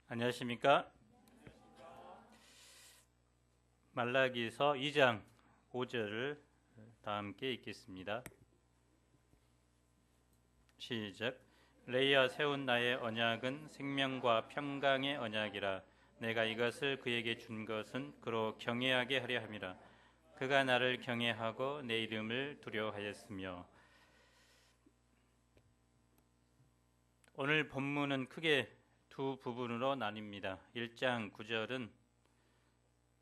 안녕하십니까? 말라기서 2장 5절을 다 함께 읽겠습니다. 시작. 레이야 세운 나의 언약은 생명과 평강의 언약이라. 내가 이것을 그에게 준 것은 그로 경외하게 하려 함이라. 그가 나를 경외하고 내 이름을 두려워하였으며. 오늘 본문은 크게 두 부분으로 나뉩니다. 1장 9절은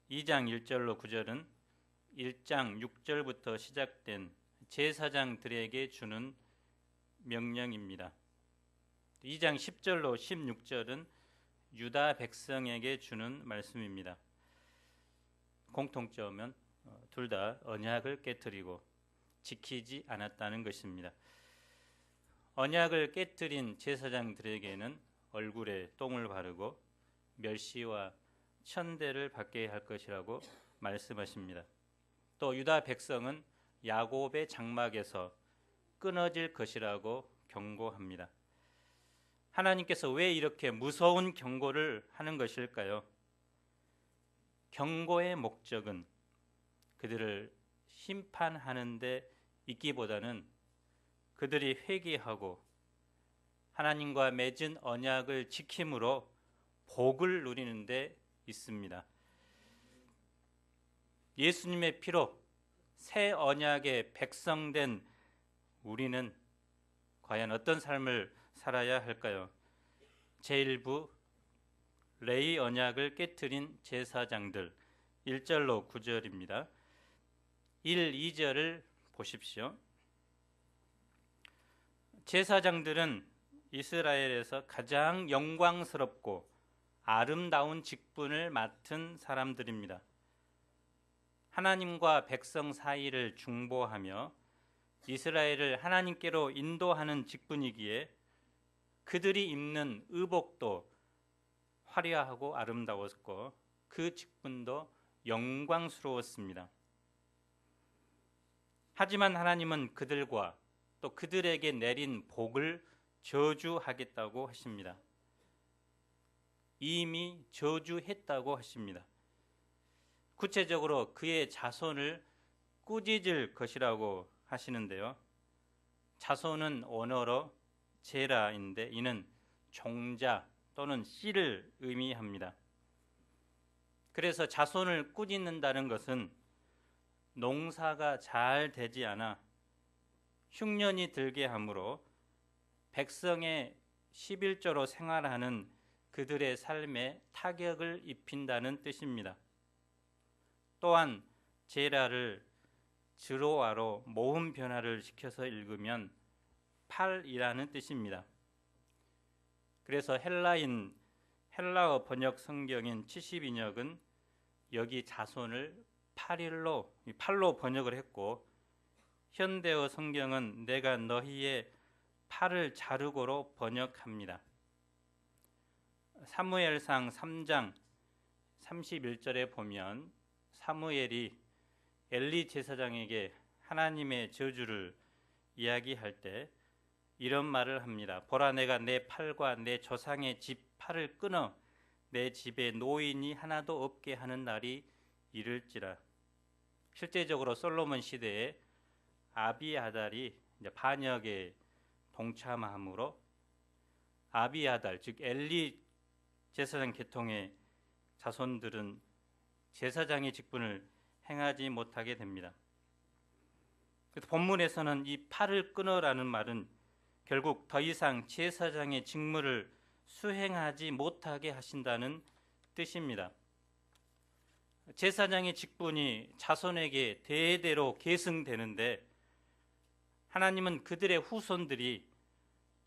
2장 1절로 9절은 1장 6절부터 시작된 제사장들에게 주는 명령입니다. 2장 10절로 16절은 유다 백성에게 주는 말씀입니다. 공통점은 둘 다 언약을 깨뜨리고 지키지 않았다는 것입니다. 언약을 깨뜨린 제사장들에게는 얼굴에 똥을 바르고 멸시와 천대를 받게 할 것이라고 말씀하십니다. 또 유다 백성은 야곱의 장막에서 끊어질 것이라고 경고합니다. 하나님께서 왜 이렇게 무서운 경고를 하는 것일까요? 경고의 목적은 그들을 심판하는 데 있기보다는 그들이 회개하고 하나님과 맺은 언약을 지킴으로 복을 누리는 데 있습니다. 예수님의 피로 새 언약의 백성된 우리는 과연 어떤 삶을 살아야 할까요? 제1부 레위 언약을 깨뜨린 제사장들 1절로 9절입니다. 1, 2절을 보십시오. 제사장들은 이스라엘에서 가장 영광스럽고 아름다운 직분을 맡은 사람들입니다. 하나님과 백성 사이를 중보하며 이스라엘을 하나님께로 인도하는 직분이기에 그들이 입는 의복도 화려하고 아름다웠고 그 직분도 영광스러웠습니다. 하지만 하나님은 그들과 또 그들에게 내린 복을 저주하겠다고 하십니다. 이미 저주했다고 하십니다. 구체적으로 그의 자손을 꾸짖을 것이라고 하시는데요. 자손은 원어로 제라인데 이는 종자 또는 씨를 의미합니다. 그래서 자손을 꾸짖는다는 것은 농사가 잘 되지 않아 흉년이 들게 하므로 백성의 11조로 생활하는 그들의 삶에 타격을 입힌다는 뜻입니다. 또한 제라를 드로아로 모음 변화를 시켜서 읽으면 팔이라는 뜻입니다. 그래서 헬라어 번역 성경인 72역은 여기 자손을 팔로 번역을 했고 현대어 성경은 내가 너희의 팔을 자르고로 번역합니다. 사무엘상 3장 31절에 보면 사무엘이 엘리 제사장에게 하나님의 저주를 이야기할 때 이런 말을 합니다. 보라, 내가 내 팔과 내 조상의 집 팔을 끊어 내 집에 노인이 하나도 없게 하는 날이 이를지라. 실제적으로 솔로몬 시대에 아비아달이 반역에 동참함으로 아비아달, 즉 엘리 제사장 계통의 자손들은 제사장의 직분을 행하지 못하게 됩니다. 그래서 본문에서는 이 팔을 끊어라는 말은 결국 더 이상 제사장의 직무를 수행하지 못하게 하신다는 뜻입니다. 제사장의 직분이 자손에게 대대로 계승되는데 하나님은 그들의 후손들이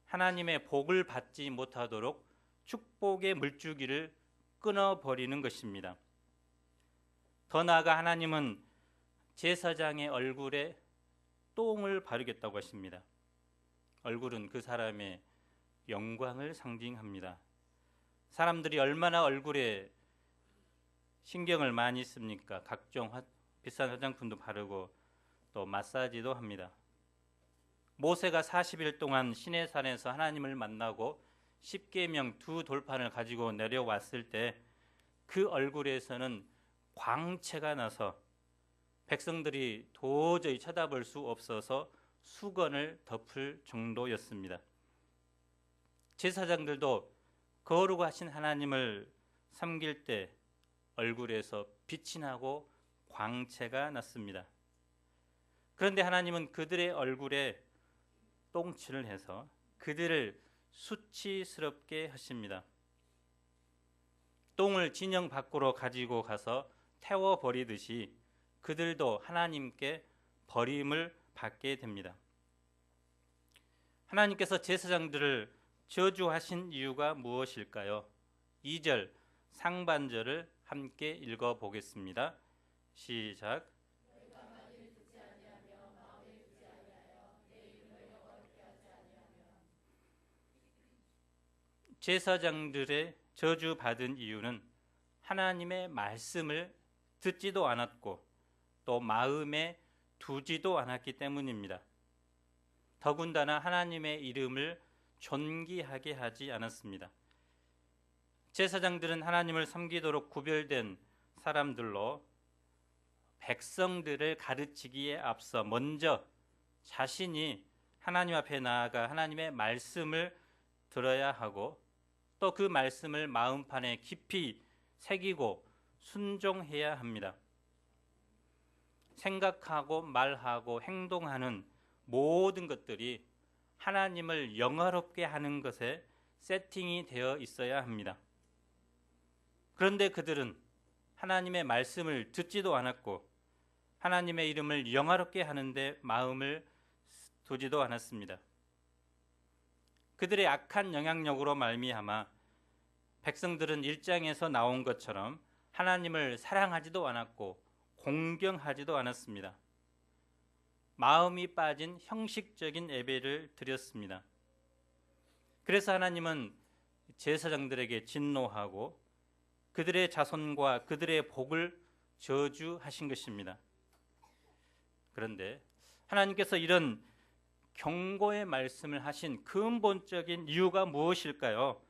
하나님의 복을 받지 못하도록 축복의 물줄기를 끊어버리는 것입니다. 더 나아가 하나님은 제사장의 얼굴에 똥을 바르겠다고 하십니다. 얼굴은 그 사람의 영광을 상징합니다. 사람들이 얼마나 얼굴에 신경을 많이 씁니까? 각종 비싼 화장품도 바르고 또 마사지도 합니다. 모세가 40일 동안 시내산에서 하나님을 만나고 십계명 두 돌판을 가지고 내려왔을 때 그 얼굴에서는 광채가 나서 백성들이 도저히 쳐다볼 수 없어서 수건을 덮을 정도였습니다. 제사장들도 거룩하신 하나님을 섬길 때 얼굴에서 빛이 나고 광채가 났습니다. 그런데 하나님은 그들의 얼굴에 똥칠을 해서 그들을 수치스럽게 하십니다. 똥을 진영 밖으로 가지고 가서 태워버리듯이 그들도 하나님께 버림을 받게 됩니다. 하나님께서 제사장들을 저주하신 이유가 무엇일까요? 2절 상반절을 함께 읽어보겠습니다. 시작. 제사장들의 저주받은 이유는 하나님의 말씀을 듣지도 않았고 또 마음에 두지도 않았기 때문입니다. 더군다나 하나님의 이름을 존귀하게 하지 않았습니다. 제사장들은 하나님을 섬기도록 구별된 사람들로 백성들을 가르치기에 앞서 먼저 자신이 하나님 앞에 나아가 하나님의 말씀을 들어야 하고 또 그 말씀을 마음판에 깊이 새기고 순종해야 합니다. 생각하고 말하고 행동하는 모든 것들이 하나님을 영화롭게 하는 것에 세팅이 되어 있어야 합니다. 그런데 그들은 하나님의 말씀을 듣지도 않았고 하나님의 이름을 영화롭게 하는데 마음을 두지도 않았습니다. 그들의 악한 영향력으로 말미암아 백성들은 1장에서 나온 것처럼 하나님을 사랑하지도 않았고 공경하지도 않았습니다. 마음이 빠진 형식적인 예배를 드렸습니다. 그래서 하나님은 제사장들에게 진노하고 그들의 자손과 그들의 복을 저주하신 것입니다. 그런데 하나님께서 이런 경고의 말씀을 하신 근본적인 이유가 무엇일까요?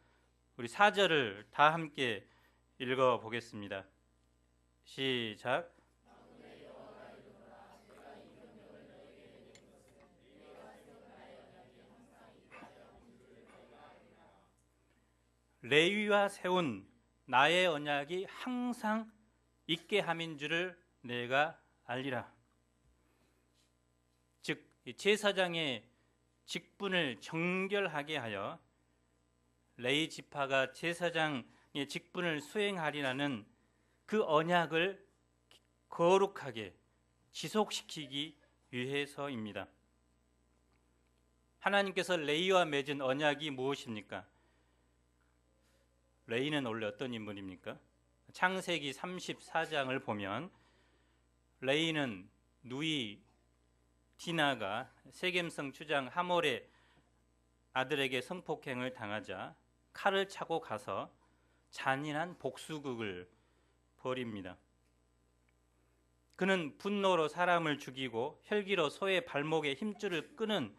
우리 4절을 다 함께 읽어보겠습니다. 시작. 레위와 세운 나의 언약이 항상 있게 함인 줄을 내가 알리라. 즉 제사장의 직분을 정결하게 하여 레위 지파가 제사장의 직분을 수행하리라는 그 언약을 거룩하게 지속시키기 위해서입니다. 하나님께서 레위와 맺은 언약이 무엇입니까? 레위는 원래 어떤 인물입니까? 창세기 34장을 보면 레위는 누이 디나가 세겜성 주장 하몰의 아들에게 성폭행을 당하자 칼을 차고 가서 잔인한 복수극을 벌입니다. 그는 분노로 사람을 죽이고 혈기로 소의 발목에 힘줄을 끄는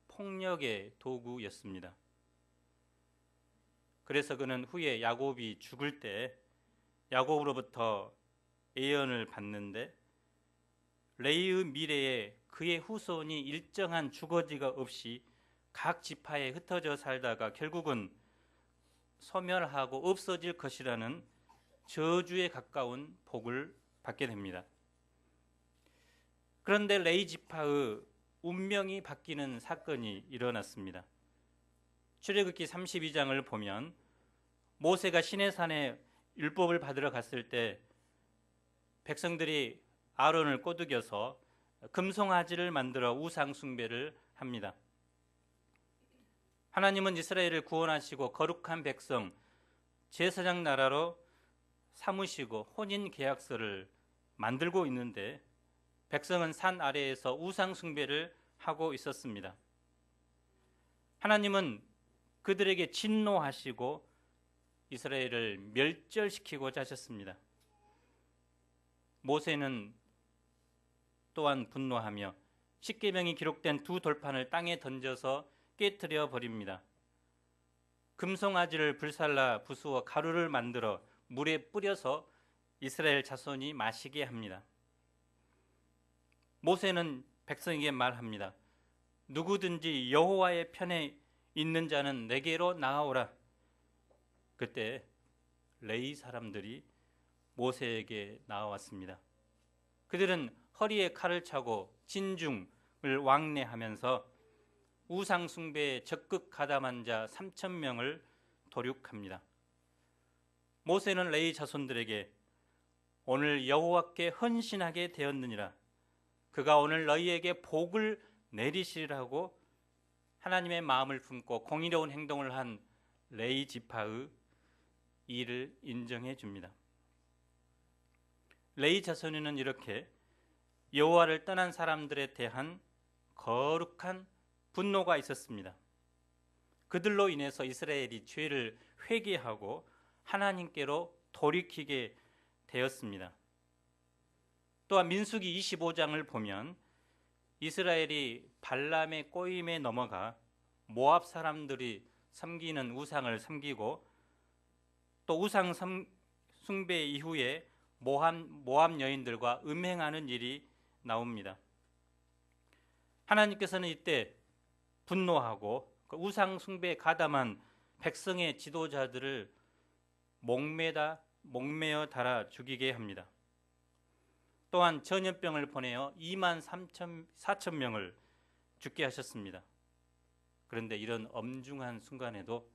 폭력의 도구였습니다. 그래서 그는 후에 야곱이 죽을 때 야곱으로부터 예언을 받는데 레위의 미래에 그의 후손이 일정한 주거지가 없이 각 지파에 흩어져 살다가 결국은 소멸하고 없어질 것이라는 저주에 가까운 복을 받게 됩니다. 그런데 레위 지파의 운명이 바뀌는 사건이 일어났습니다. 출애굽기 32장을 보면 모세가 시내산에 율법을 받으러 갔을 때 백성들이 아론을 꼬드겨서 금송아지를 만들어 우상 숭배를 합니다. 하나님은 이스라엘을 구원하시고 거룩한 백성, 제사장 나라로 삼으시고 혼인 계약서를 만들고 있는데 백성은 산 아래에서 우상 숭배를 하고 있었습니다. 하나님은 그들에게 진노하시고 이스라엘을 멸절시키고자 하셨습니다. 모세는 또한 분노하며 십계명이 기록된 두 돌판을 땅에 던져서 깨트려 버립니다. 금송아지를 불살라 부수어 가루를 만들어 물에 뿌려서 이스라엘 자손이 마시게 합니다. 모세는 백성에게 말합니다. 누구든지 여호와의 편에 있는 자는 내게로 나아오라. 그때 레위 사람들이 모세에게 나아왔습니다. 그들은 허리에 칼을 차고 진중을 왕래하면서 우상 숭배에 적극 가담한 자 3,000명을 도륙합니다. 모세는 레위 자손들에게 오늘 여호와께 헌신하게 되었느니라. 그가 오늘 너희에게 복을 내리시리라고 하나님의 마음을 품고 공의로운 행동을 한 레위 지파의 일을 인정해 줍니다. 레위 자손에는 이렇게 여호와를 떠난 사람들에 대한 거룩한 분노가 있었습니다. 그들로 인해서 이스라엘이 죄를 회개하고 하나님께로 돌이키게 되었습니다. 또한 민수기 25장을 보면 이스라엘이 발람의 꼬임에 넘어가 모압 사람들이 섬기는 우상을 섬기고 또 우상 숭배 이후에 모압 여인들과 음행하는 일이 나옵니다. 하나님께서는 이때 분노하고 그 우상 숭배에 가담한 백성의 지도자들을 목매어 달아 죽이게 합니다. 또한 전염병을 보내어 24,000명을 죽게 하셨습니다. 그런데 이런 엄중한 순간에도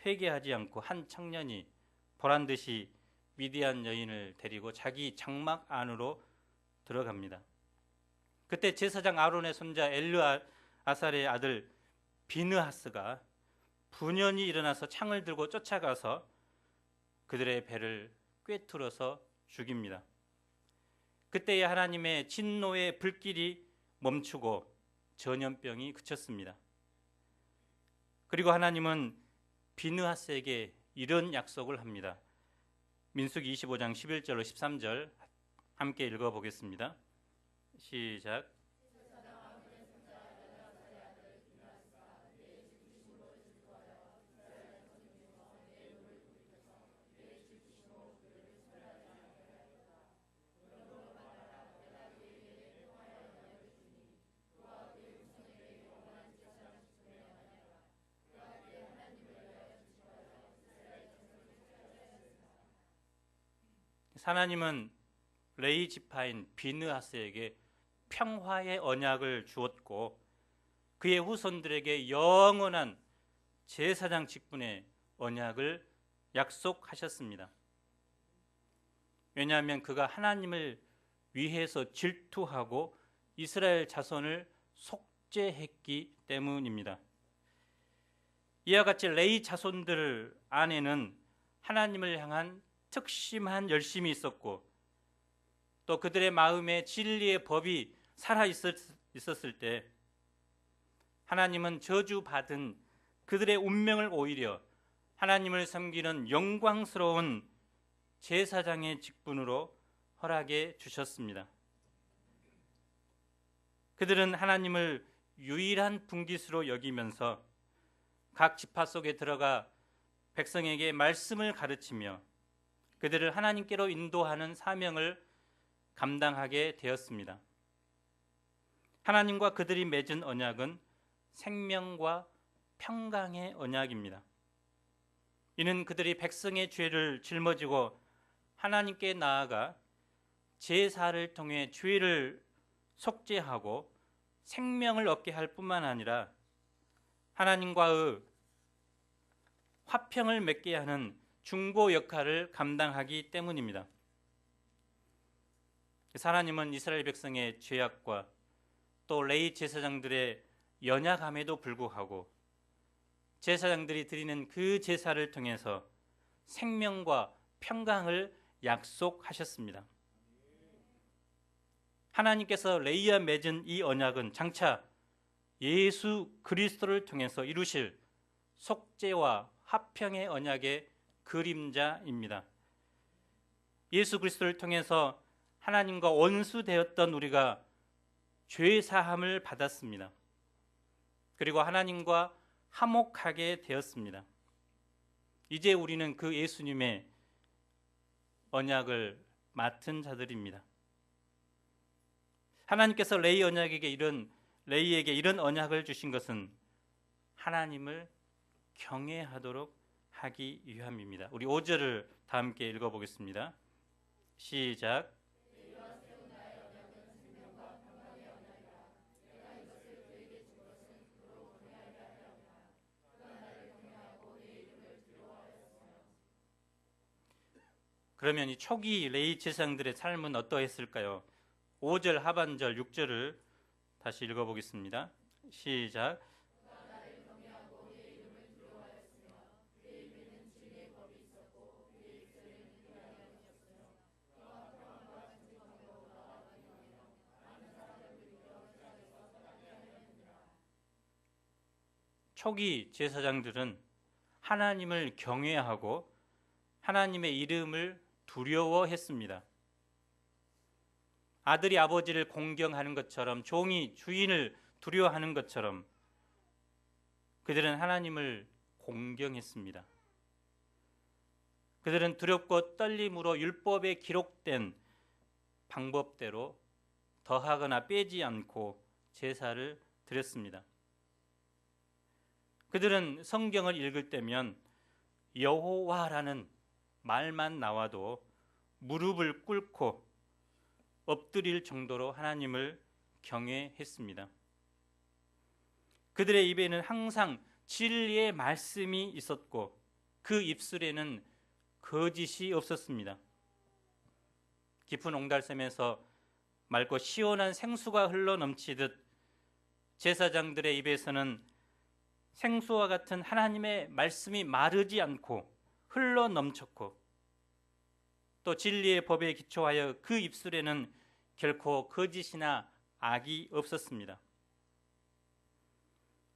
회개하지 않고 한 청년이 보란듯이 위대한 여인을 데리고 자기 장막 안으로 들어갑니다. 그때 제사장 아론의 손자 엘르아살의 아들 비느하스가 분연히 일어나서 창을 들고 쫓아가서 그들의 배를 꿰뚫어서 죽입니다. 그때야 하나님의 진노의 불길이 멈추고 전염병이 그쳤습니다. 그리고 하나님은 비느하스에게 이런 약속을 합니다. 민수기 25장 11절로 13절 함께 읽어보겠습니다. 시작. 하나님은 레위 지파인 비느하스에게 평화의 언약을 주었고 그의 후손들에게 영원한 제사장 직분의 언약을 약속하셨습니다. 왜냐하면 그가 하나님을 위해서 질투하고 이스라엘 자손을 속죄했기 때문입니다. 이와 같이 레위 자손들 안에는 하나님을 향한 특심한 열심이 있었고 또 그들의 마음에 진리의 법이 살아 있었을 때 하나님은 저주받은 그들의 운명을 오히려 하나님을 섬기는 영광스러운 제사장의 직분으로 허락해 주셨습니다. 그들은 하나님을 유일한 분깃으로 여기면서 각 지파 속에 들어가 백성에게 말씀을 가르치며 그들을 하나님께로 인도하는 사명을 감당하게 되었습니다. 하나님과 그들이 맺은 언약은 생명과 평강의 언약입니다. 이는 그들이 백성의 죄를 짊어지고 하나님께 나아가 제사를 통해 죄를 속죄하고 생명을 얻게 할 뿐만 아니라 하나님과의 화평을 맺게 하는 중보 역할을 감당하기 때문입니다. 하나님은 이스라엘 백성의 죄악과 또 레위 제사장들의 연약함에도 불구하고 제사장들이 드리는 그 제사를 통해서 생명과 평강을 약속하셨습니다. 하나님께서 레위와 맺은 이 언약은 장차 예수 그리스도를 통해서 이루실 속죄와 화평의 언약의 그림자입니다. 예수 그리스도를 통해서 하나님과 원수되었던 우리가 죄 사함을 받았습니다. 그리고 하나님과 화목하게 되었습니다. 이제 우리는 그 예수님의 언약을 맡은 자들입니다. 하나님께서 레이에게 이런 언약을 주신 것은 하나님을 경외하도록 하기 위함입니다. 우리 5절을 다 함께 읽어보겠습니다. 시작. 그러면 이 초기 레위 제사장들의 삶은 어떠했을까요? 5절 하반절 6절을 다시 읽어보겠습니다. 시작. 초기 제사장들은 하나님을 경외하고 하나님의 이름을 두려워했습니다. 아들이 아버지를 공경하는 것처럼, 종이 주인을 두려워하는 것처럼 그들은 하나님을 공경했습니다. 그들은 두렵고 떨림으로 율법에 기록된 방법대로 더하거나 빼지 않고 제사를 드렸습니다. 그들은 성경을 읽을 때면 여호와라는 말만 나와도 무릎을 꿇고 엎드릴 정도로 하나님을 경외했습니다. 그들의 입에는 항상 진리의 말씀이 있었고 그 입술에는 거짓이 없었습니다. 깊은 옹달샘에서 맑고 시원한 생수가 흘러 넘치듯 제사장들의 입에서는 생수와 같은 하나님의 말씀이 마르지 않고 흘러 넘쳤고 또 진리의 법에 기초하여 그 입술에는 결코 거짓이나 악이 없었습니다.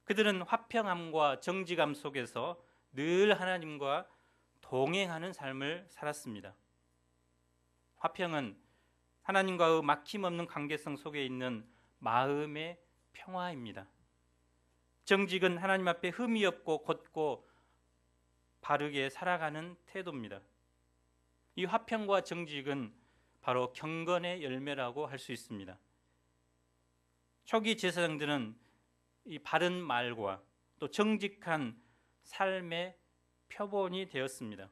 그들은 화평함과 정직함 속에서 늘 하나님과 동행하는 삶을 살았습니다. 화평은 하나님과의 막힘없는 관계성 속에 있는 마음의 평화입니다. 정직은 하나님 앞에 흠이 없고 곧고 바르게 살아가는 태도입니다. 이 화평과 정직은 바로 경건의 열매라고 할 수 있습니다. 초기 제사장들은 이 바른 말과 또 정직한 삶의 표본이 되었습니다.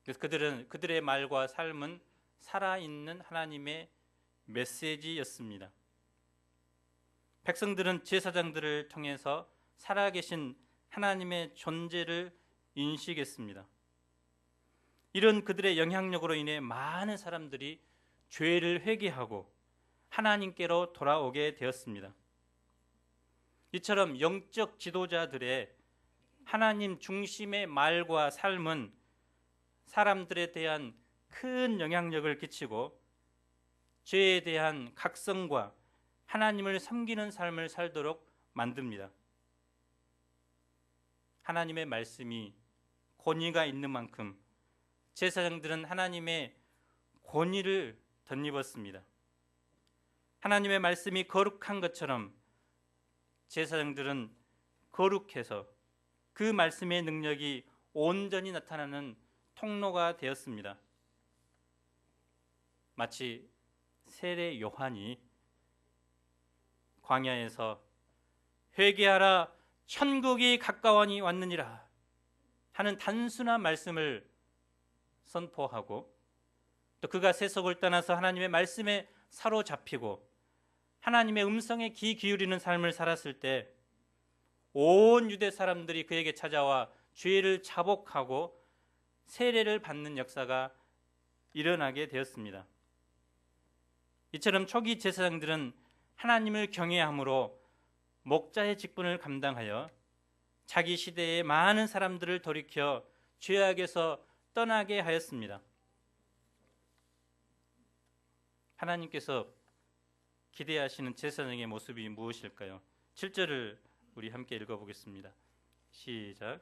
그래서 그들의 말과 삶은 살아있는 하나님의 메시지였습니다. 백성들은 제사장들을 통해서 살아계신 하나님의 존재를 인식했습니다. 이런 그들의 영향력으로 인해 많은 사람들이 죄를 회개하고 하나님께로 돌아오게 되었습니다. 이처럼 영적 지도자들의 하나님 중심의 말과 삶은 사람들에 대한 큰 영향력을 끼치고 죄에 대한 각성과 하나님을 섬기는 삶을 살도록 만듭니다. 하나님의 말씀이 권위가 있는 만큼 제사장들은 하나님의 권위를 덧입었습니다. 하나님의 말씀이 거룩한 것처럼 제사장들은 거룩해서 그 말씀의 능력이 온전히 나타나는 통로가 되었습니다. 마치 세례 요한이 광야에서 회개하라 천국이 가까워니 왔느니라 하는 단순한 말씀을 선포하고 또 그가 세속을 떠나서 하나님의 말씀에 사로잡히고 하나님의 음성에 귀 기울이는 삶을 살았을 때 온 유대 사람들이 그에게 찾아와 죄를 자복하고 세례를 받는 역사가 일어나게 되었습니다. 이처럼 초기 제사장들은 하나님을 경외함으로 목자의 직분을 감당하여 자기 시대의 많은 사람들을 돌이켜 죄악에서 떠나게 하였습니다. 하나님께서 기대하시는 제사장의 모습이 무엇일까요? 7절을 우리 함께 읽어보겠습니다. 시작.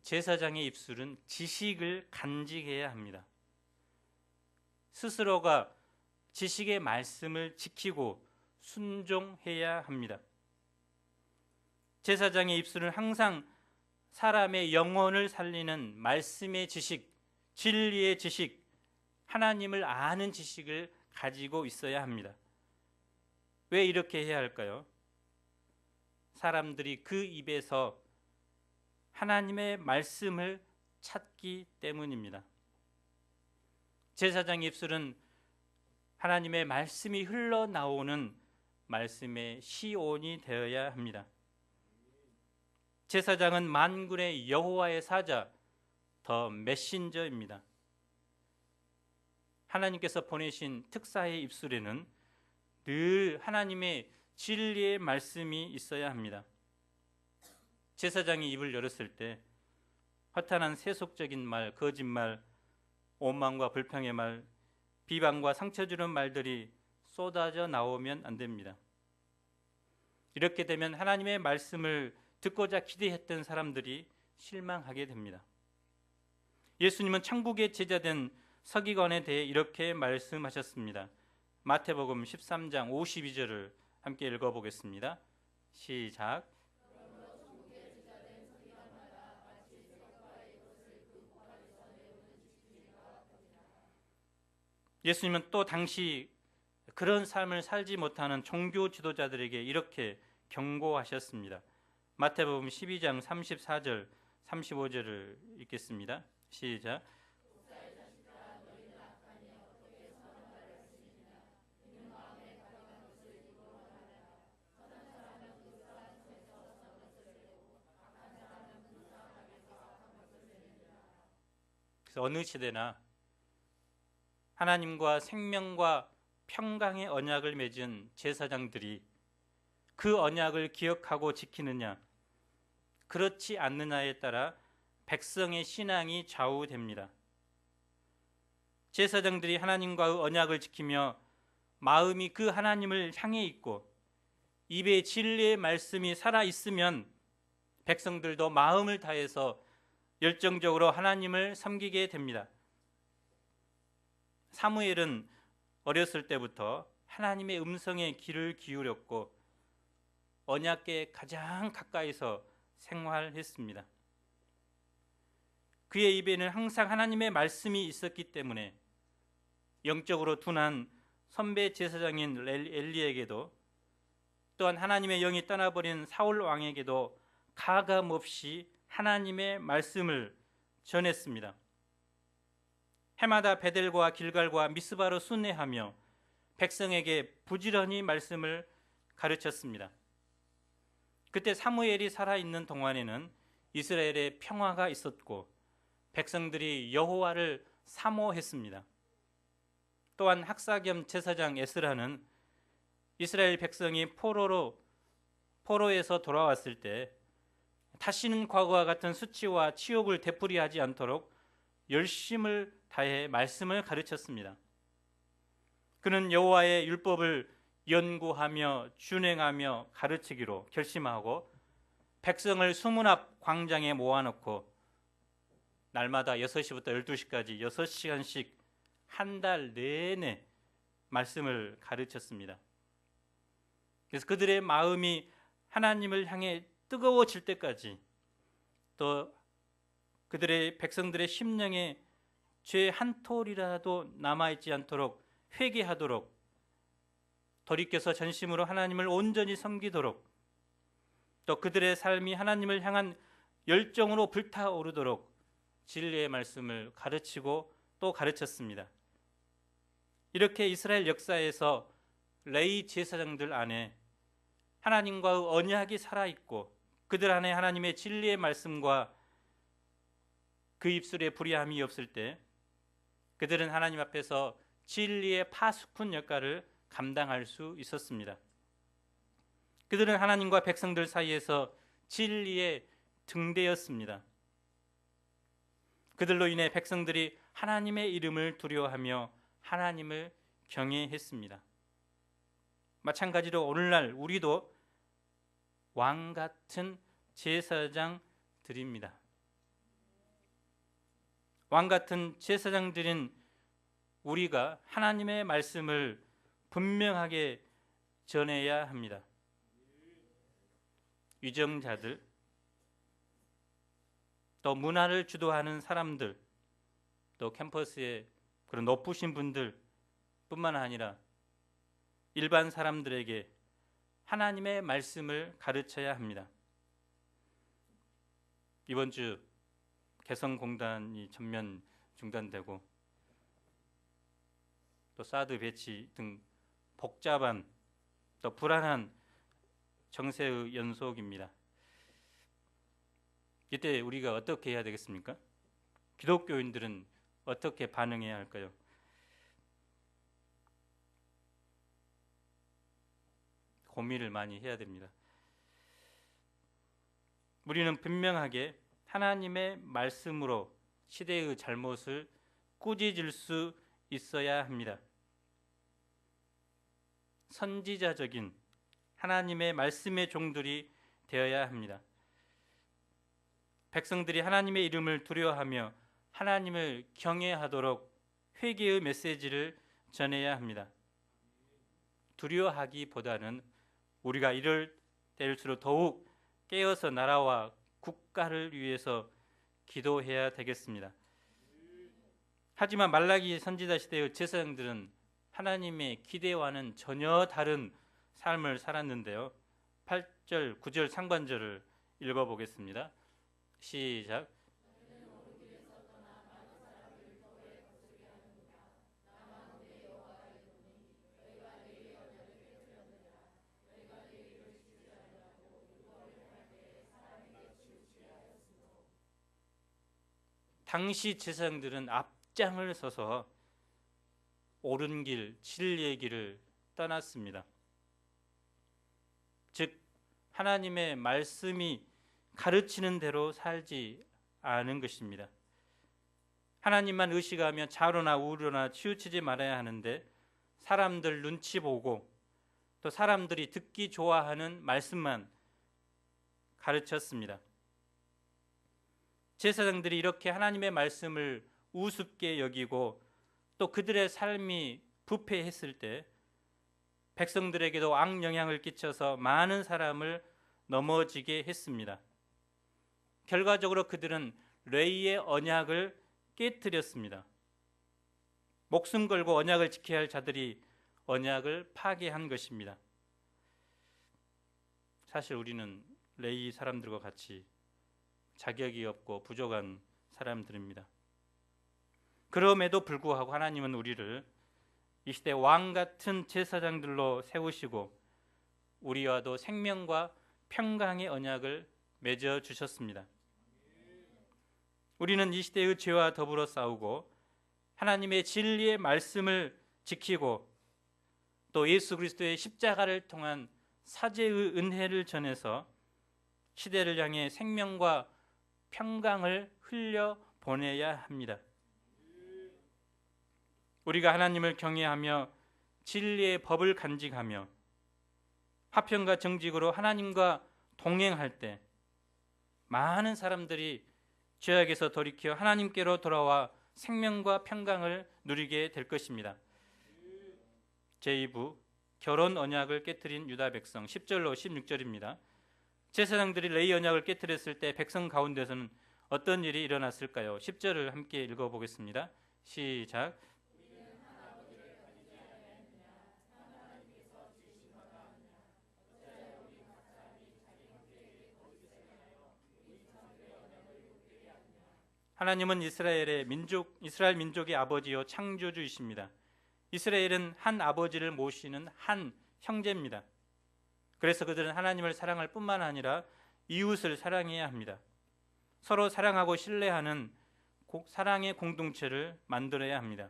제사장의 입술은 지식을 간직해야 합니다. 스스로가 지식의 말씀을 지키고 순종해야 합니다. 제사장의 입술은 항상 사람의 영혼을 살리는 말씀의 지식, 진리의 지식, 하나님을 아는 지식을 가지고 있어야 합니다. 왜 이렇게 해야 할까요? 사람들이 그 입에서 하나님의 말씀을 찾기 때문입니다. 제사장의 입술은 하나님의 말씀이 흘러나오는 말씀의 시온이 되어야 합니다. 제사장은 만군의 여호와의 사자, 더 메신저입니다. 하나님께서 보내신 특사의 입술에는 늘 하나님의 진리의 말씀이 있어야 합니다. 제사장이 입을 열었을 때 허탄한 세속적인 말, 거짓말, 오만과 불평의 말, 비방과 상처 주는 말들이 쏟아져 나오면 안 됩니다. 이렇게 되면 하나님의 말씀을 듣고자 기대했던 사람들이 실망하게 됩니다. 예수님은 천국의 제자된 서기관에 대해 이렇게 말씀하셨습니다. 마태복음 13장 52절을 함께 읽어보겠습니다. 시작. 예수님은 또 당시 그런 삶을 살지 못하는 종교 지도자들에게 이렇게 경고하셨습니다. 마태복음 12장 34절 35절을 읽겠습니다. 시작. 그래서 어느 시대나 하나님과 생명과 평강의 언약을 맺은 제사장들이 그 언약을 기억하고 지키느냐, 그렇지 않느냐에 따라 백성의 신앙이 좌우됩니다. 제사장들이 하나님과의 언약을 지키며 마음이 그 하나님을 향해 있고 입에 진리의 말씀이 살아있으면 백성들도 마음을 다해서 열정적으로 하나님을 섬기게 됩니다. 사무엘은 어렸을 때부터 하나님의 음성에 귀를 기울였고 언약궤에 가장 가까이서 생활했습니다. 그의 입에는 항상 하나님의 말씀이 있었기 때문에 영적으로 둔한 선배 제사장인 엘리에게도 또한 하나님의 영이 떠나버린 사울 왕에게도 가감없이 하나님의 말씀을 전했습니다. 해마다 베델과 길갈과 미스바로 순례하며 백성에게 부지런히 말씀을 가르쳤습니다. 그때 사무엘이 살아있는 동안에는 이스라엘에 평화가 있었고 백성들이 여호와를 사모했습니다. 또한 학사 겸 제사장 에스라는 이스라엘 백성이 포로에서 돌아왔을 때 다시는 과거와 같은 수치와 치욕을 되풀이하지 않도록 열심을 다해 말씀을 가르쳤습니다. 그는 여호와의 율법을 연구하며 준행하며 가르치기로 결심하고 백성을 수문 앞 광장에 모아놓고 날마다 6시부터 12시까지 6시간씩 한 달 내내 말씀을 가르쳤습니다. 그래서 그들의 마음이 하나님을 향해 뜨거워질 때까지, 또 그들의 백성들의 심령에 죄 한 톨이라도 남아있지 않도록 회개하도록, 돌이켜서 전심으로 하나님을 온전히 섬기도록, 또 그들의 삶이 하나님을 향한 열정으로 불타오르도록 진리의 말씀을 가르치고 또 가르쳤습니다. 이렇게 이스라엘 역사에서 레위 제사장들 안에 하나님과의 언약이 살아있고 그들 안에 하나님의 진리의 말씀과 그 입술에 불의함이 없을 때 그들은 하나님 앞에서 진리의 파수꾼 역할을 감당할 수 있었습니다. 그들은 하나님과 백성들 사이에서 진리의 등대였습니다. 그들로 인해 백성들이 하나님의 이름을 두려워하며 하나님을 경외했습니다. 마찬가지로 오늘날 우리도 왕 같은 제사장들입니다. 왕 같은 제사장들인 우리가 하나님의 말씀을 분명하게 전해야 합니다. 위정자들, 또 문화를 주도하는 사람들, 또 캠퍼스의 그런 높으신 분들 뿐만 아니라 일반 사람들에게 하나님의 말씀을 가르쳐야 합니다. 이번 주 개성공단이 전면 중단되고 또 사드 배치 등 복잡한 또 불안한 정세의 연속입니다. 이때 우리가 어떻게 해야 되겠습니까? 기독교인들은 어떻게 반응해야 할까요? 고민을 많이 해야 됩니다. 우리는 분명하게 하나님의 말씀으로 시대의 잘못을 꾸짖을 수 있어야 합니다. 선지자적인 하나님의 말씀의 종들이 되어야 합니다. 백성들이 하나님의 이름을 두려워하며 하나님을 경외하도록 회개의 메시지를 전해야 합니다. 두려워하기보다는 우리가 이럴 때일수록 더욱 깨어서 나라와 국가를 위해서 기도해야 되겠습니다. 하지만 말라기 선지자 시대의 제사장들은 하나님의 기대와는 전혀 다른 삶을 살았는데요. 8절, 9절 상반절을 읽어보겠습니다. 시작. 당시 제사장들은 앞장을 서서 옳은 길, 진리의 길을 떠났습니다. 즉 하나님의 말씀이 가르치는 대로 살지 않은 것입니다. 하나님만 의식하며 좌로나 우로나 치우치지 말아야 하는데 사람들 눈치 보고 또 사람들이 듣기 좋아하는 말씀만 가르쳤습니다. 제사장들이 이렇게 하나님의 말씀을 우습게 여기고 또 그들의 삶이 부패했을 때 백성들에게도 악영향을 끼쳐서 많은 사람을 넘어지게 했습니다. 결과적으로 그들은 레위의 언약을 깨뜨렸습니다. 목숨 걸고 언약을 지켜야 할 자들이 언약을 파괴한 것입니다. 사실 우리는 레위 사람들과 같이 자격이 없고 부족한 사람들입니다. 그럼에도 불구하고 하나님은 우리를 이 시대 왕 같은 제사장들로 세우시고 우리와도 생명과 평강의 언약을 맺어 주셨습니다. 우리는 이 시대의 죄와 더불어 싸우고 하나님의 진리의 말씀을 지키고 또 예수 그리스도의 십자가를 통한 사죄의 은혜를 전해서 시대를 향해 생명과 평강을 흘려 보내야 합니다. 우리가 하나님을 경외하며 진리의 법을 간직하며 화평과 정직으로 하나님과 동행할 때 많은 사람들이 죄악에서 돌이켜 하나님께로 돌아와 생명과 평강을 누리게 될 것입니다. 제2부 결혼 언약을 깨뜨린 유다 백성 10절로 16절입니다. 제사장들이 레위 언약을 깨뜨렸을 때 백성 가운데서는 어떤 일이 일어났을까요? 10절을 함께 읽어보겠습니다. 시작. 하나님은 이스라엘 민족의 아버지요 창조주이십니다. 이스라엘은 한 아버지를 모시는 한 형제입니다. 그래서 그들은 하나님을 사랑할 뿐만 아니라 이웃을 사랑해야 합니다. 서로 사랑하고 신뢰하는 사랑의 공동체를 만들어야 합니다.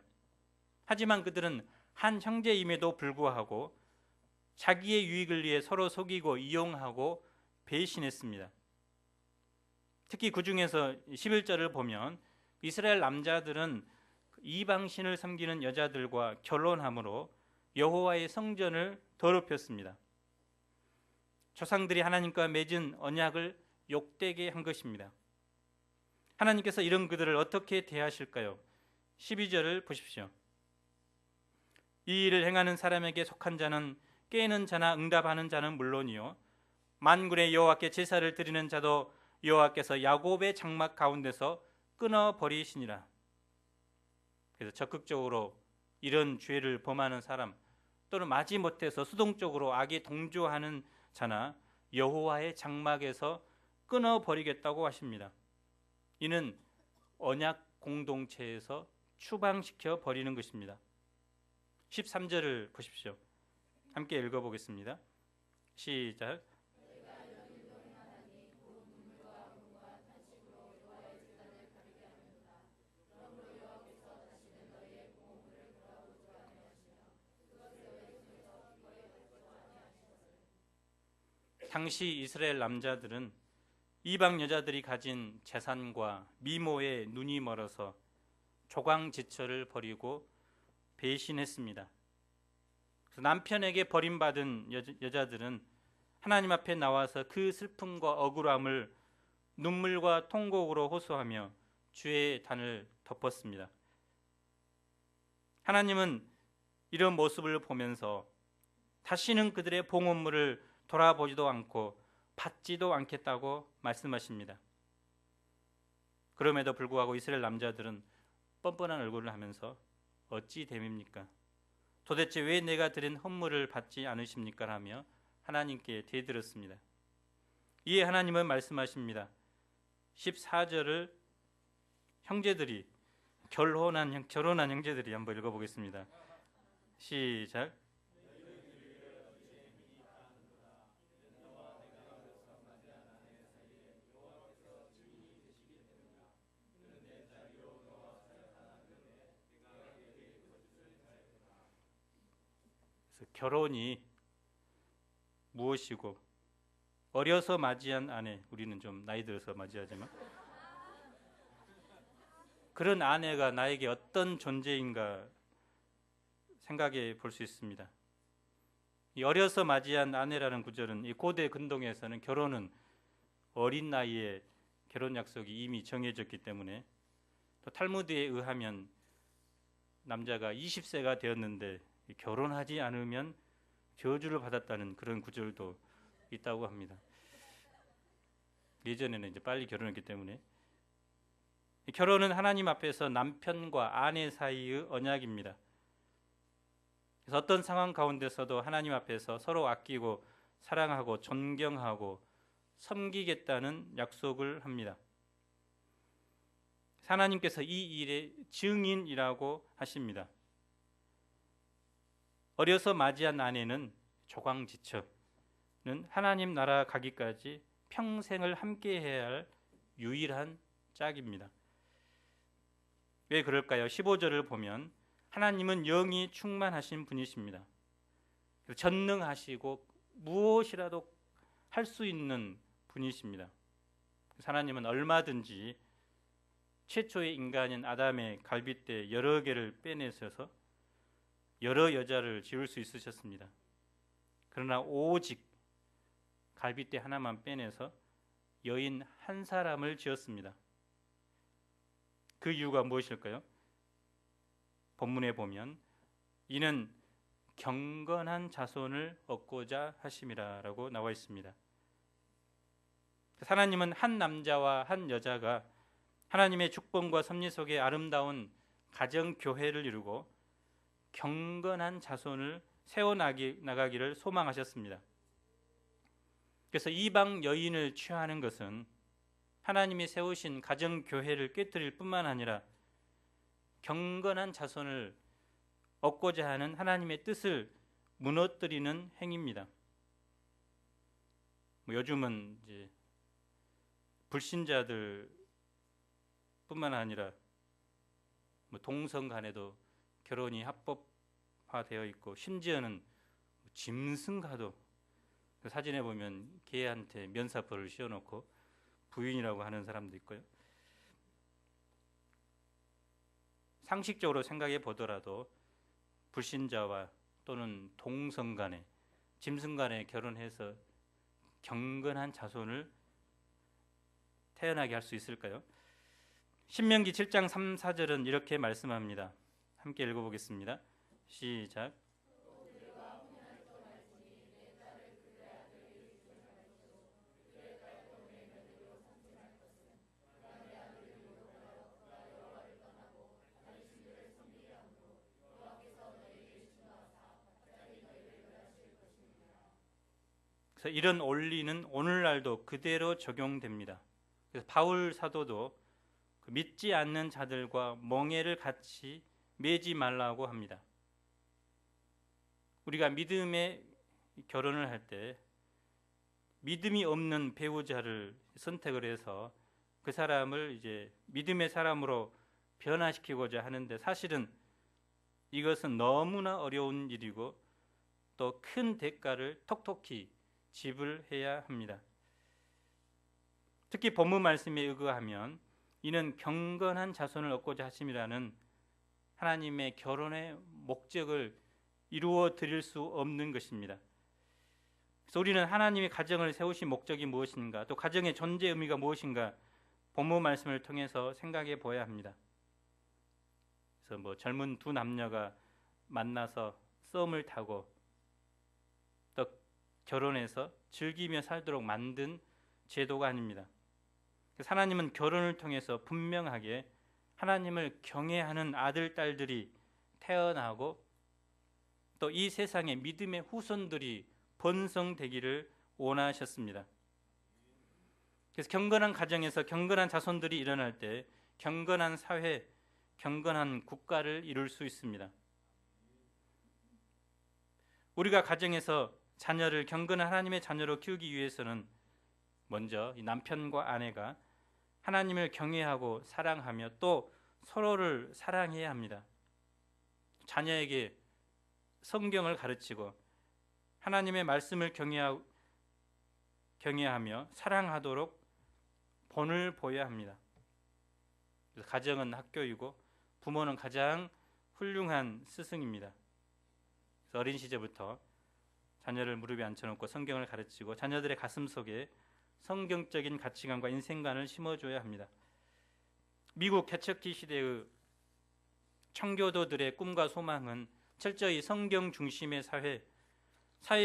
하지만 그들은 한 형제임에도 불구하고 자기의 유익을 위해 서로 속이고 이용하고 배신했습니다. 특히 그 중에서 11절을 보면 이스라엘 남자들은 이방신을 섬기는 여자들과 결혼함으로 여호와의 성전을 더럽혔습니다. 조상들이 하나님과 맺은 언약을 욕되게 한 것입니다. 하나님께서 이런 그들을 어떻게 대하실까요? 12절을 보십시오. 이 일을 행하는 사람에게 속한 자는 깨는 자나 응답하는 자는 물론이요 만군의 여호와께 제사를 드리는 자도 여호와께서 야곱의 장막 가운데서 끊어버리시니라. 그래서 적극적으로 이런 죄를 범하는 사람 또는 마지못해서 수동적으로 악에 동조하는 자나 여호와의 장막에서 끊어버리겠다고 하십니다. 이는 언약 공동체에서 추방시켜 버리는 것입니다. 13절을 보십시오. 함께 읽어보겠습니다. 시작. 당시 이스라엘 남자들은 이방 여자들이 가진 재산과 미모에 눈이 멀어서 조광지처를 버리고 배신했습니다. 그래서 남편에게 버림받은 여자들은 하나님 앞에 나와서 그 슬픔과 억울함을 눈물과 통곡으로 호소하며 주의 단을 덮었습니다. 하나님은 이런 모습을 보면서 다시는 그들의 봉헌물을 돌아보지도 않고 받지도 않겠다고 말씀하십니다. 그럼에도 불구하고 이스라엘 남자들은 뻔뻔한 얼굴을 하면서 어찌 됨입니까? 도대체 왜 내가 드린 헌물을 받지 않으십니까? 하며 하나님께 대들었습니다. 이에 하나님은 말씀하십니다. 14절을 형제들이 결혼한 형제들이 한번 읽어보겠습니다. 시작. 그래서 결혼이 무엇이고 어려서 맞이한 아내, 우리는 좀 나이 들어서 맞이하지만 그런 아내가 나에게 어떤 존재인가 생각해 볼 수 있습니다. 이 어려서 맞이한 아내라는 구절은 이 고대 근동에서는 결혼은 어린 나이에 결혼 약속이 이미 정해졌기 때문에 또 탈무드에 의하면 남자가 20세가 되었는데 결혼하지 않으면 저주를 받았다는 그런 구절도 있다고 합니다. 예전에는 이제 빨리 결혼했기 때문에 결혼은 하나님 앞에서 남편과 아내 사이의 언약입니다. 그래서 어떤 상황 가운데서도 하나님 앞에서 서로 아끼고 사랑하고 존경하고 섬기겠다는 약속을 합니다. 하나님께서 이 일의 증인이라고 하십니다. 어려서 맞이한 아내는 조광지처는 하나님 나라 가기까지 평생을 함께해야 할 유일한 짝입니다. 왜 그럴까요? 15절을 보면 하나님은 영이 충만하신 분이십니다. 전능하시고 무엇이라도 할 수 있는 분이십니다. 하나님은 얼마든지 최초의 인간인 아담의 갈빗대 여러 개를 빼내셔서 여러 여자를 지을 수 있으셨습니다. 그러나 오직 갈빗대 하나만 빼내서 여인 한 사람을 지었습니다. 그 이유가 무엇일까요? 본문에 보면 이는 경건한 자손을 얻고자 하심이라라고 나와 있습니다. 하나님은 한 남자와 한 여자가 하나님의 축복과 섭리 속에 아름다운 가정 교회를 이루고 경건한 자손을 세워나가기를 소망하셨습니다. 그래서 이방 여인을 취하는 것은 하나님이 세우신 가정 교회를 깨뜨릴 뿐만 아니라 경건한 자손을 얻고자 하는 하나님의 뜻을 무너뜨리는 행위입니다. 요즘은 이제 불신자들 뿐만 아니라 동성 간에도 결혼이 합법화되어 있고 심지어는 짐승과도 사진에 보면 개한테 면사포를 씌워놓고 부인이라고 하는 사람도 있고요. 상식적으로 생각해 보더라도 불신자와 또는 동성 간에 짐승 간에 결혼해서 경건한 자손을 태어나게 할 수 있을까요? 신명기 7장 3, 4절은 이렇게 말씀합니다. 함께 읽어보겠습니다. 시작. 그래서 이런 원리는 오늘날도 그대로 적용됩니다. 그래서 바울 사도도 믿지 않는 자들과 멍에를 같이 매지 말라고 합니다. 우리가 믿음의 결혼을 할 때 믿음이 없는 배우자를 선택을 해서 그 사람을 이제 믿음의 사람으로 변화시키고자 하는데, 사실은 이것은 너무나 어려운 일이고 또 큰 대가를 톡톡히 지불해야 합니다. 특히 본문 말씀에 의거하면 이는 경건한 자손을 얻고자 하심이라는 하나님의 결혼의 목적을 이루어 드릴 수 없는 것입니다. 그래서 우리는 하나님이 가정을 세우신 목적이 무엇인가, 또 가정의 존재 의미가 무엇인가 본문 말씀을 통해서 생각해 보아야 합니다. 그래서 젊은 두 남녀가 만나서 썸을 타고 또 결혼해서 즐기며 살도록 만든 제도가 아닙니다. 그래서 하나님은 결혼을 통해서 분명하게 하나님을 경외하는 아들, 딸들이 태어나고 또 이 세상에 믿음의 후손들이 번성되기를 원하셨습니다. 그래서 경건한 가정에서 경건한 자손들이 일어날 때 경건한 사회, 경건한 국가를 이룰 수 있습니다. 우리가 가정에서 자녀를 경건한 하나님의 자녀로 키우기 위해서는 먼저 이 남편과 아내가 하나님을 경외하고 사랑하며 또 서로를 사랑해야 합니다. 자녀에게 성경을 가르치고 하나님의 말씀을 경외하며 사랑하도록 본을 보여야 합니다. 그래서 가정은 학교이고 부모는 가장 훌륭한 스승입니다. 그래서 어린 시절부터 자녀를 무릎에 앉혀놓고 성경을 가르치고 자녀들의 가슴 속에 성경적인 가치관과 인생관을 심어줘야 합니다. 미국 개척기 시대의 청교도들의 꿈과 소망은 철저히 성경 중심의 사회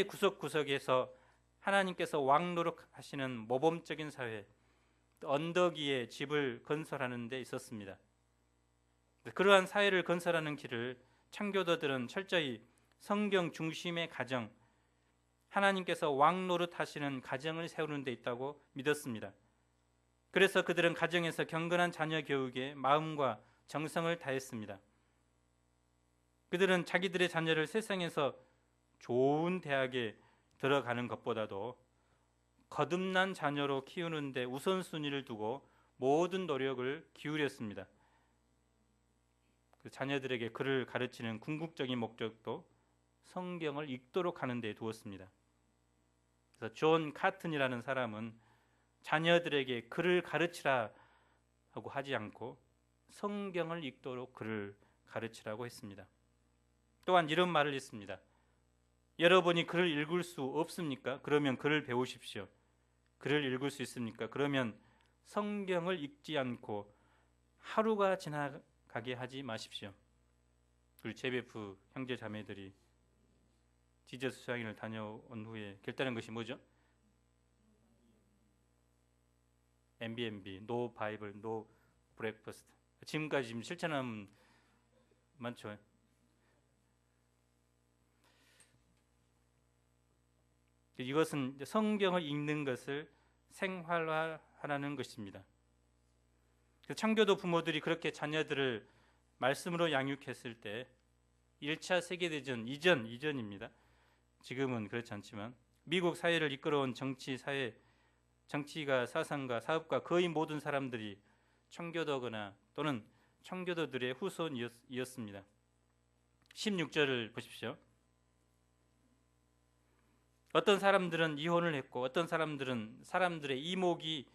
구석구석에서 하나님께서 왕노릇하시는 모범적인 사회, 언덕 위에 집을 건설하는 데 있었습니다. 그러한 사회를 건설하는 길을 청교도들은 철저히 성경 중심의 가정, 하나님께서 왕노릇하시는 가정을 세우는 데 있다고 믿었습니다. 그래서 그들은 가정에서 경건한 자녀 교육에 마음과 정성을 다했습니다. 그들은 자기들의 자녀를 세상에서 좋은 대학에 들어가는 것보다도 거듭난 자녀로 키우는 데 우선순위를 두고 모든 노력을 기울였습니다. 그 자녀들에게 글을 가르치는 궁극적인 목적도 성경을 읽도록 하는 데 두었습니다. 그래서 존 카튼이라는 사람은 자녀들에게 글을 가르치라 하고 하지 않고 성경을 읽도록 글을 가르치라고 했습니다. 또한 이런 말을 했습니다. 여러분이 글을 읽을 수 없습니까? 그러면 글을 배우십시오. 글을 읽을 수 있습니까? 그러면 성경을 읽지 않고 하루가 지나가게 하지 마십시오. 우리 제베프 형제 자매들이 지저스 수양회를 다녀온 후에 결단한 것이 뭐죠? MBMB, No Bible, No Breakfast. 지금까지 지금 실천하면 많죠. 이것은 성경을 읽는 것을 생활화하라는 것입니다. 청교도 부모들이 그렇게 자녀들을 말씀으로 양육했을 때 1차 세계대전 이전입니다. 지금은 그렇지 않지만 미국 사회를 이끌어온 정치가 사상가, 사업가 거의 모든 사람들이 청교도거나 또는 청교도들의 후손이었습니다. 16절을 보십시오. 어떤 사람들은 이혼을 했고 어떤 사람들은 사람들의 이목이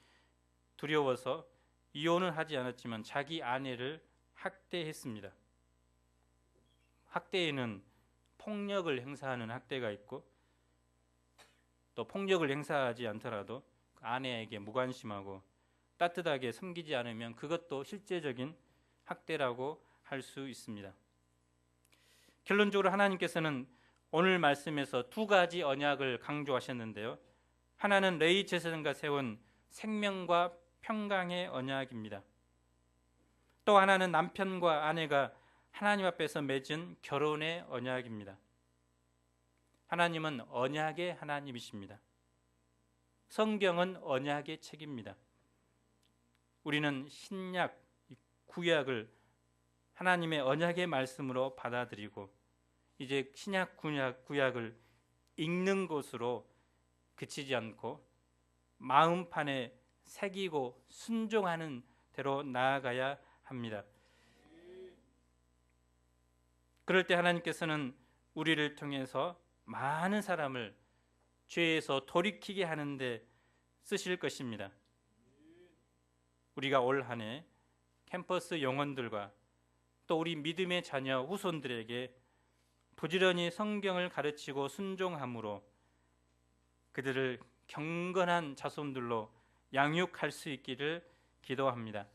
두려워서 이혼을 하지 않았지만 자기 아내를 학대했습니다. 학대에는 폭력을 행사하는 학대가 있고 또 폭력을 행사하지 않더라도 아내에게 무관심하고 따뜻하게 섬기지 않으면 그것도 실제적인 학대라고 할 수 있습니다. 결론적으로 하나님께서는 오늘 말씀에서 두 가지 언약을 강조하셨는데요. 하나는 레위 제사장과 세운 생명과 평강의 언약입니다. 또 하나는 남편과 아내가 하나님 앞에서 맺은 결혼의 언약입니다. 하나님은 언약의 하나님이십니다. 성경은 언약의 책입니다. 우리는 신약, 구약을 하나님의 언약의 말씀으로 받아들이고 이제 신약, 구약을 읽는 것으로 그치지 않고 마음판에 새기고 순종하는 대로 나아가야 합니다. 그럴 때 하나님께서는 우리를 통해서 많은 사람을 죄에서 돌이키게 하는데 쓰실 것입니다. 우리가 올 한 해 캠퍼스 영혼들과 또 우리 믿음의 자녀 후손들에게 부지런히 성경을 가르치고 순종함으로 그들을 경건한 자손들로 양육할 수 있기를 기도합니다.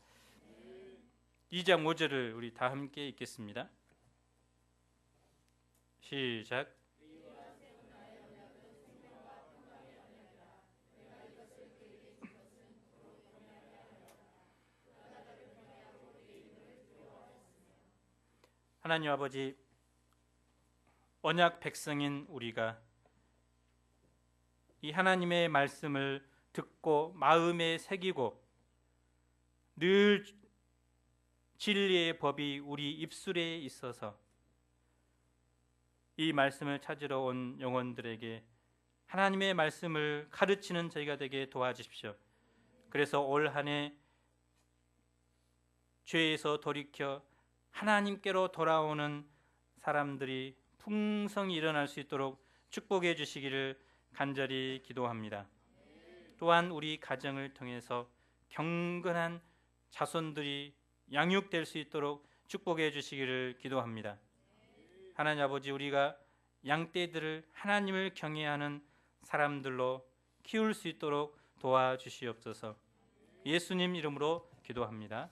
2장 5절을 우리 다 함께 읽겠습니다. 시작. 하나님 아버지, 언약 백성인 우리가 이 하나님의 말씀을 듣고 마음에 새기고 늘 진리의 법이 우리 입술에 있어서 이 말씀을 찾으러 온 영혼들에게 하나님의 말씀을 가르치는 저희가 되게 도와주십시오. 그래서 올 한 해 죄에서 돌이켜 하나님께로 돌아오는 사람들이 풍성히 일어날 수 있도록 축복해 주시기를 간절히 기도합니다. 또한 우리 가정을 통해서 경건한 자손들이 양육될 수 있도록 축복해 주시기를 기도합니다. 하나님 아버지, 우리가 양떼들을 하나님을 경외하는 사람들로 키울 수 있도록 도와주시옵소서. 예수님 이름으로 기도합니다.